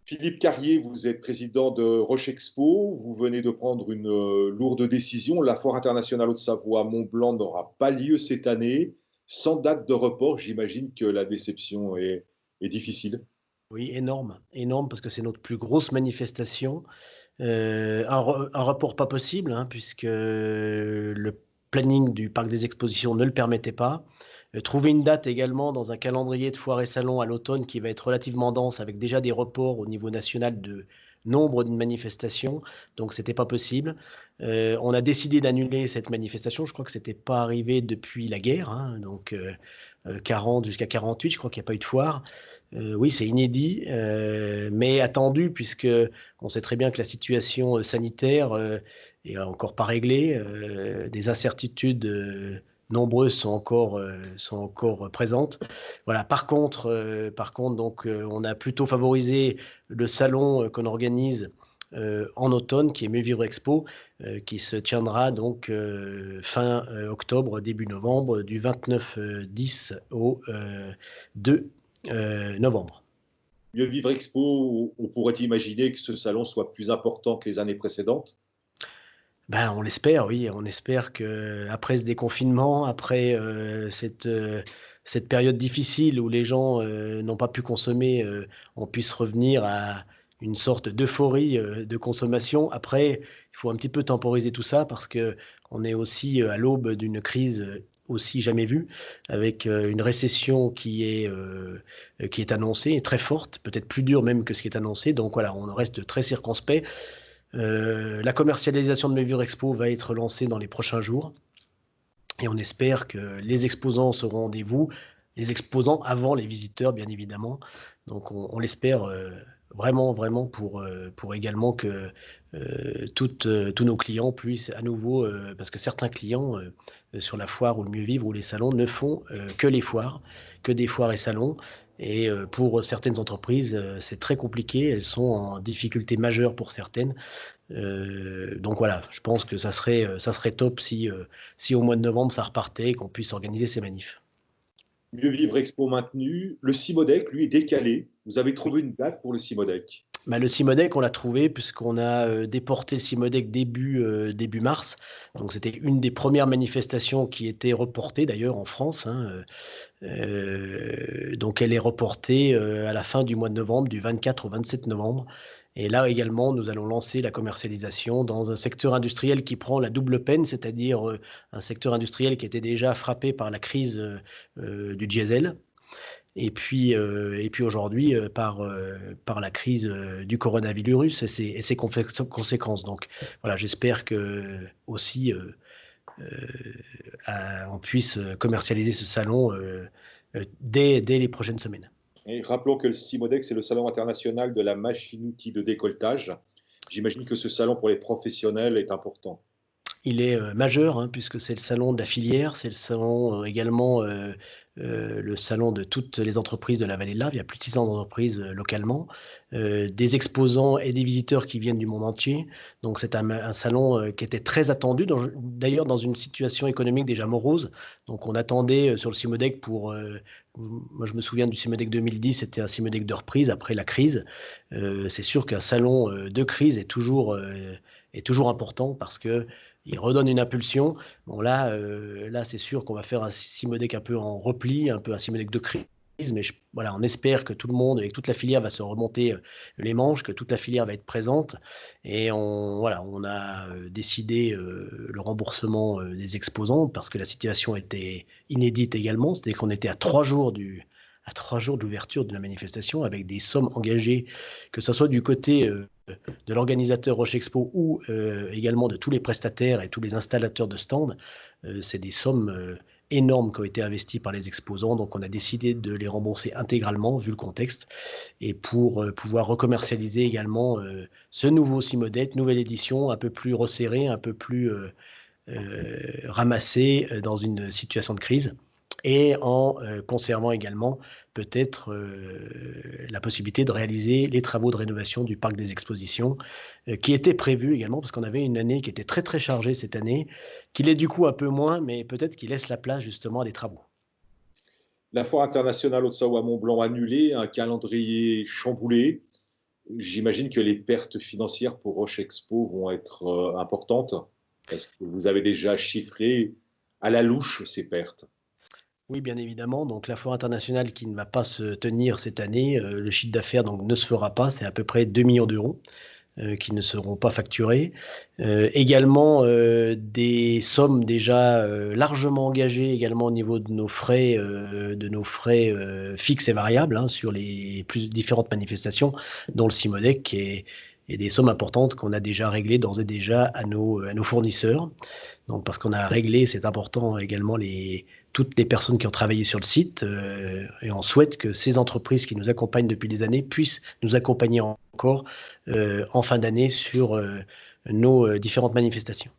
Philippe Carrier, vous êtes président de Rochexpo. Vous venez de prendre une lourde décision. La Foire internationale Haute-Savoie Mont-Blanc n'aura pas lieu cette année. Sans date de report, j'imagine que la déception est difficile. Oui, énorme, énorme parce que c'est notre plus grosse manifestation. Un report pas possible, hein, puisque le planning du parc des expositions ne le permettait pas. Trouver une date également dans un calendrier de foires et salons à l'automne qui va être relativement dense avec déjà des reports au niveau national de nombre de manifestations, donc c'était pas possible. On a décidé d'annuler cette manifestation, je crois que c'était pas arrivé depuis la guerre, hein, donc 40 jusqu'à 48, je crois qu'il y a pas eu de foire. Oui, c'est inédit, mais attendu puisque on sait très bien que la situation, sanitaire, est encore pas réglée, des incertitudes, nombreuses sont encore présentes. Voilà, par contre donc, on a plutôt favorisé le salon, qu'on organise, en automne, qui est Mieux Vivre Expo, qui se tiendra donc, fin, octobre, début novembre, du 29, 10 au, 2, novembre. Mieux Vivre Expo, on pourrait imaginer que ce salon soit plus important que les années précédentes. Ben, on l'espère, oui, on espère qu'après ce déconfinement, après, cette période difficile où les gens, n'ont pas pu consommer, on puisse revenir à une sorte d'euphorie, de consommation. Après, il faut un petit peu temporiser tout ça parce qu'on est aussi, à l'aube d'une crise, aussi jamais vue, avec, une récession qui est annoncée et très forte, peut-être plus dure même que ce qui est annoncé. Donc voilà, on reste très circonspect. La commercialisation de Mevure Expo va être lancée dans les prochains jours et on espère que les exposants seront au rendez-vous, les exposants avant les visiteurs bien évidemment. Donc on l'espère, vraiment, vraiment pour également que, tous nos clients puissent à nouveau, parce que certains clients, sur la foire ou le Mieux Vivre ou les salons ne font, que les foires, que des foires et salons et pour certaines entreprises, c'est très compliqué. Elles sont en difficulté majeure pour certaines. Donc voilà, je pense que ça serait top si au mois de novembre ça repartait et qu'on puisse organiser ces manifs. Mieux Vivre Expo maintenu. Le Cimodec, lui, est décalé. Vous avez Oui. trouvé une date pour le Cimodec. Bah, le Cimodec, on l'a trouvé puisqu'on a, déporté le Cimodec début mars. Donc c'était une des premières manifestations qui était reportée d'ailleurs en France, hein, donc elle est reportée, à la fin du mois de novembre, du 24 au 27 novembre et là également, nous allons lancer la commercialisation dans un secteur industriel qui prend la double peine, c'est-à-dire, un secteur industriel qui était déjà frappé par la crise, du diesel et puis aujourd'hui, par la crise, du coronavirus et ses conséquences. Donc voilà, j'espère qu'aussi, on puisse, commercialiser ce salon, dès les prochaines semaines. Et rappelons que le Cimodec, c'est le salon international de la machine-outil de décolletage. J'imagine que ce salon pour les professionnels est important. Il est, majeur, hein, puisque c'est le salon de la filière, c'est le salon, également, le salon de toutes les entreprises de la vallée de l'Arve. Il y a plus de 600 entreprises, localement, des exposants et des visiteurs qui viennent du monde entier. Donc c'est un salon, qui était très attendu d'ailleurs dans une situation économique déjà morose. Donc on attendait, sur le Cimodec moi je me souviens du Cimodec 2010, c'était un Cimodec de reprise après la crise. C'est sûr qu'un salon, de crise est toujours important parce que il redonne une impulsion. Bon là c'est sûr qu'on va faire un Cimodec un peu en repli, un peu un Cimodec de crise, mais voilà, on espère que tout le monde et que toute la filière va se remonter, les manches, que toute la filière va être présente et on a, décidé, le remboursement, des exposants parce que la situation était inédite également. C'est-à-dire qu'on était à 3 jours de l'ouverture de la manifestation avec des sommes engagées, que ça soit du côté, de l'organisateur Rochexpo ou également de tous les prestataires et tous les installateurs de stands, c'est des sommes, énormes qui ont été investies par les exposants. Donc on a décidé de les rembourser intégralement vu le contexte et pour, pouvoir recommercialiser également, ce nouveau Cimodec, nouvelle édition, un peu plus resserrée, un peu plus, ramassée, dans une situation de crise et en, conservant également peut-être, la possibilité de réaliser les travaux de rénovation du parc des expositions, qui étaient prévus également parce qu'on avait une année qui était très, très chargée cette année, qui l'est du coup un peu moins, mais peut-être qu'il laisse la place justement à des travaux. La foire internationale Haute-Savoie Mont-Blanc annulée, un calendrier chamboulé. J'imagine que les pertes financières pour Roche Expo vont être importantes. Est-ce que vous avez déjà chiffré à la louche ces pertes? Oui, bien évidemment, donc la foire internationale qui ne va pas se tenir cette année, le chiffre d'affaires donc ne se fera pas, c'est à peu près 2 millions d'euros qui ne seront pas facturés. Également, des sommes déjà, largement engagées également au niveau de nos frais, fixes et variables, hein, sur les plus différentes manifestations, dont le Cimodec et des sommes importantes qu'on a déjà réglées d'ores et déjà à nos fournisseurs. Donc parce qu'on a réglé, c'est important également toutes les personnes qui ont travaillé sur le site, et on souhaite que ces entreprises qui nous accompagnent depuis des années puissent nous accompagner encore, en fin d'année sur, nos, différentes manifestations.